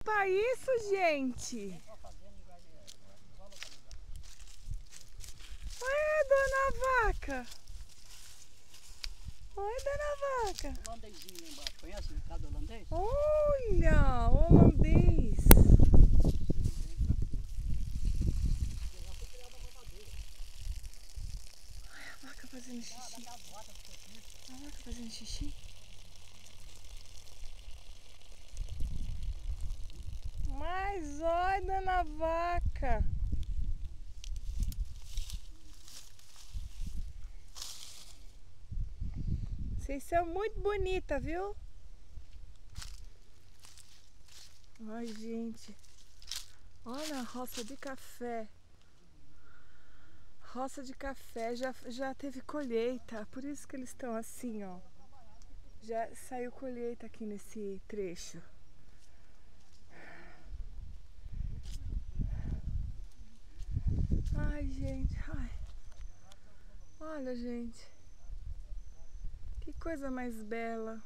limpar isso, gente? Olha, dona Vaca. Olha, dona Vaca. Holandesinho lá embaixo, conhece o mercado holandês? Olha, holandês. Olha a vaca fazendo xixi. A vaca fazendo xixi. Mas olha, dona Vaca. Vocês são muito bonitas, viu? Ai, gente. Olha a roça de café. Roça de café. Já teve colheita. Por isso que eles estão assim, ó. Já saiu colheita aqui nesse trecho. Ai, gente. Ai. Olha, gente. Que coisa mais bela.